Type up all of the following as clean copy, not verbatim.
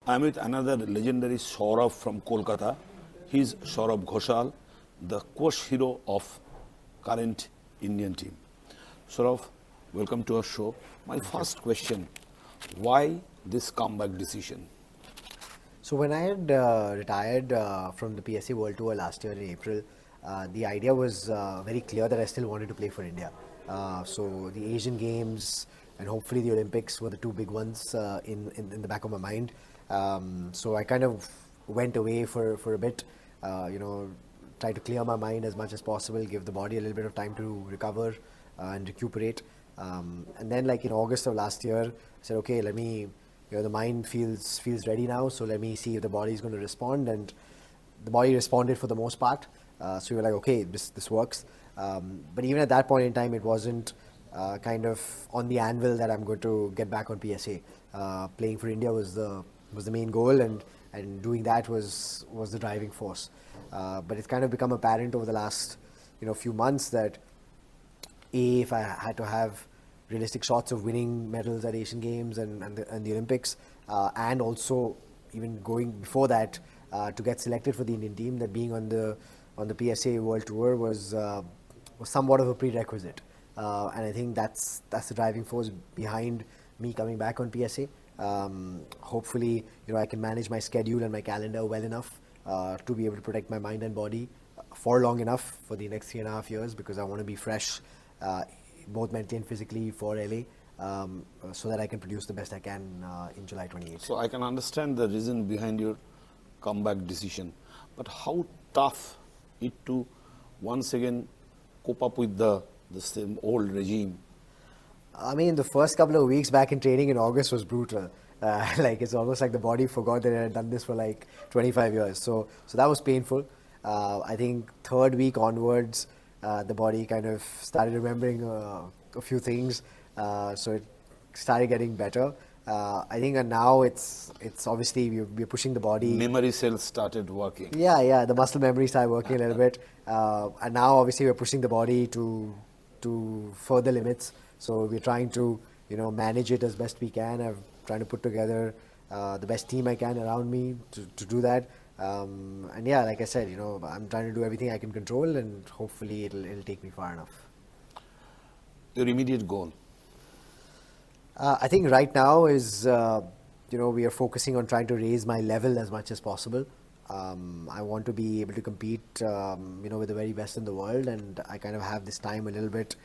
I'm with another legendary Saurav from Kolkata. He's Saurav Ghosal, the coach hero of current Indian team. Saurav, welcome to our show. My first question, why this comeback decision? So when I had retired from the PSA World Tour last year in April, the idea was very clear that I still wanted to play for India. So the Asian Games and hopefully the Olympics were the two big ones in the back of my mind. So I kind of went away for a bit, try to clear my mind as much as possible, give the body a little bit of time to recover and recuperate. And then like in August of last year, I said, okay, let me, the mind feels ready now, so let me see if the body is going to respond. And the body responded for the most part. So we were like, okay, this works. But even at that point in time, it wasn't kind of on the anvil that I'm going to get back on PSA. Playing for India was the main goal, and doing that was the driving force. But it's kind of become apparent over the last few months that if I had to have realistic shots of winning medals at Asian Games and the Olympics, and also even going before that to get selected for the Indian team, that being on the PSA World Tour was somewhat of a prerequisite, and I think that's the driving force behind me coming back on PSA. Hopefully, I can manage my schedule and my calendar well enough to be able to protect my mind and body for long enough for the next 3.5 years, because I want to be fresh, both mentally and physically, for LA, so that I can produce the best I can in July 28th. So I can understand the reason behind your comeback decision, but how tough it to once again cope up with the same old regime? I mean, the first couple of weeks back in training in August was brutal. Like it's almost like the body forgot that it had done this for like 25 years. So that was painful. I think third week onwards, the body kind of started remembering a few things. So it started getting better. I think now it's obviously we're pushing the body. Memory cells started working. Yeah, the muscle memory started working a little bit. And now obviously we're pushing the body to further limits. So we're trying to, manage it as best we can. I'm trying to put together the best team I can around me to do that. And yeah, like I said, I'm trying to do everything I can control, and hopefully it'll take me far enough. Your immediate goal? I think right now is, we are focusing on trying to raise my level as much as possible. I want to be able to compete, with the very best in the world, and I kind of have this time a little bit.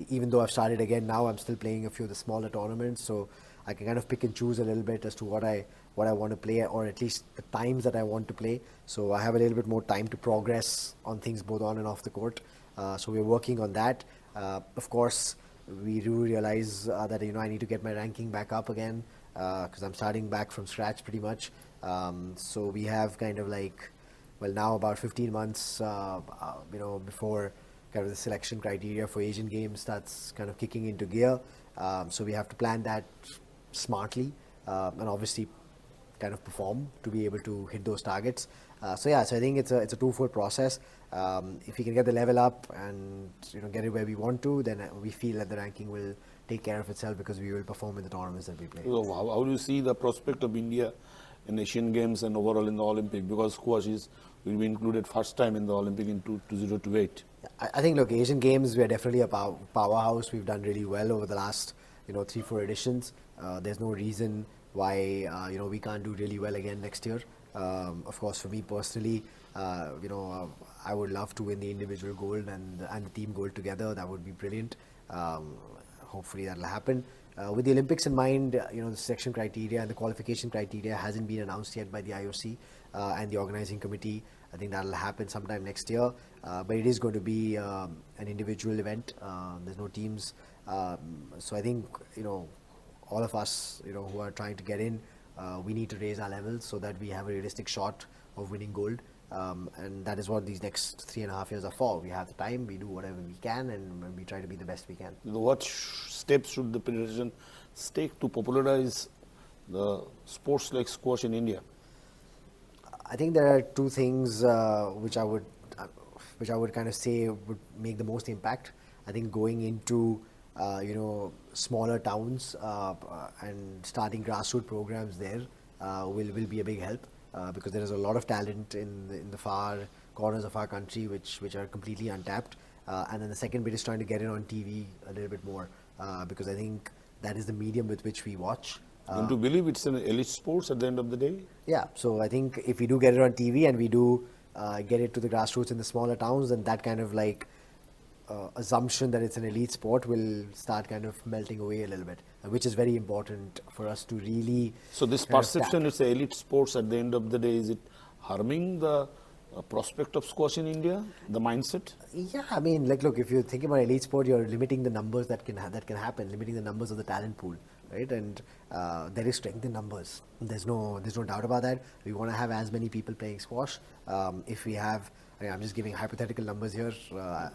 Even though I've started again now, I'm still playing a few of the smaller tournaments, so I can kind of pick and choose a little bit as to what I want to play, or at least the times that I want to play. So I have a little bit more time to progress on things both on and off the court. So we're working on that. Of course, we do realize that I need to get my ranking back up again, because I'm starting back from scratch pretty much. So we have kind of like, now about 15 months, before kind of the selection criteria for Asian Games starts kind of kicking into gear. So we have to plan that smartly, and obviously kind of perform to be able to hit those targets. So I think it's a twofold process. If we can get the level up and get it where we want to, then we feel that the ranking will take care of itself, because we will perform in the tournaments that we play. So how do you see the prospect of India in Asian Games and overall in the Olympic? Because squash will be included first time in the Olympic in 2028. I think, look, Asian Games, we're definitely a powerhouse. We've done really well over the last 3-4 editions. There's no reason why we can't do really well again next year. Of course, for me personally, I would love to win the individual gold and the team gold together. That would be brilliant. Hopefully that'll happen. With the Olympics in mind, the selection criteria and the qualification criteria hasn't been announced yet by the IOC and the organizing committee. I think that'll happen sometime next year. But it is going to be an individual event. There's no teams. So I think, all of us, who are trying to get in, we need to raise our levels so that we have a realistic shot of winning gold. And that is what these next 3.5 years are for. We have the time, we do whatever we can, and we try to be the best we can. What steps should the federation take to popularize the sports like squash in India? I think there are two things which I would kind of say would make the most impact. I think going into smaller towns and starting grassroots programs there will be a big help because there is a lot of talent in the far corners of our country which are completely untapped. And then the second bit is trying to get it on TV a little bit more because I think that is the medium with which we watch. Don't you believe it's an elite sports at the end of the day? Yeah, so I think if we do get it on TV and we do get it to the grassroots in the smaller towns, then that kind of like assumption that it's an elite sport will start kind of melting away a little bit, which is very important for us to really. So this kind of perception tap. it's a elite sports at the end of the day, is it harming the prospect of squash in India, the mindset? Yeah, I mean, like, look, if you're thinking about elite sport, you're limiting the numbers that can happen, limiting the numbers of the talent pool, right? And there is strength in numbers. There's no doubt about that. We want to have as many people playing squash. If we have, I mean, I'm just giving hypothetical numbers here.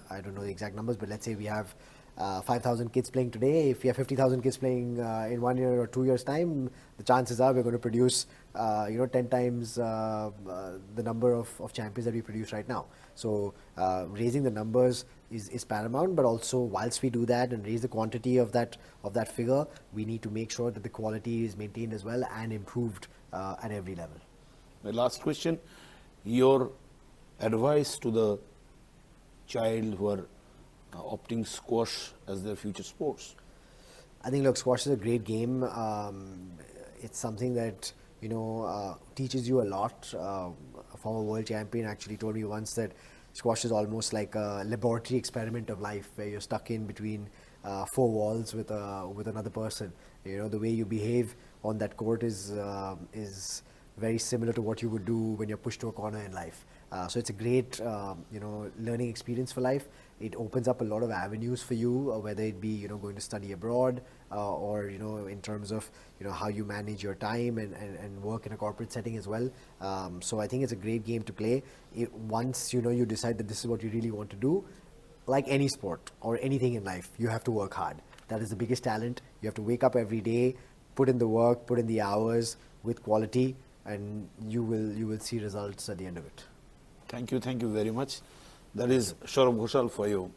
I don't know the exact numbers, but let's say we have 5,000 kids playing today. If we have 50,000 kids playing in 1 year or 2 years' time, the chances are we're going to produce, 10 times the number of champions that we produce right now. So raising the numbers is paramount, but also whilst we do that and raise the quantity of that figure, we need to make sure that the quality is maintained as well and improved at every level. My last question, your advice to the child who are opting squash as their future sports? I think, look, squash is a great game. It's something that, teaches you a lot. A former world champion actually told me once that squash is almost like a laboratory experiment of life where you're stuck in between four walls with another person. The way you behave on that court is very similar to what you would do when you're pushed to a corner in life. So it's a great, learning experience for life. It opens up a lot of avenues for you, whether it be, going to study abroad or, in terms of, how you manage your time and work in a corporate setting as well. So I think it's a great game to play. Once, you decide that this is what you really want to do, like any sport or anything in life, you have to work hard. That is the biggest talent. You have to wake up every day, put in the work, put in the hours with quality, and you will see results at the end of it. Thank you very much. That is Saurav Ghosal for you.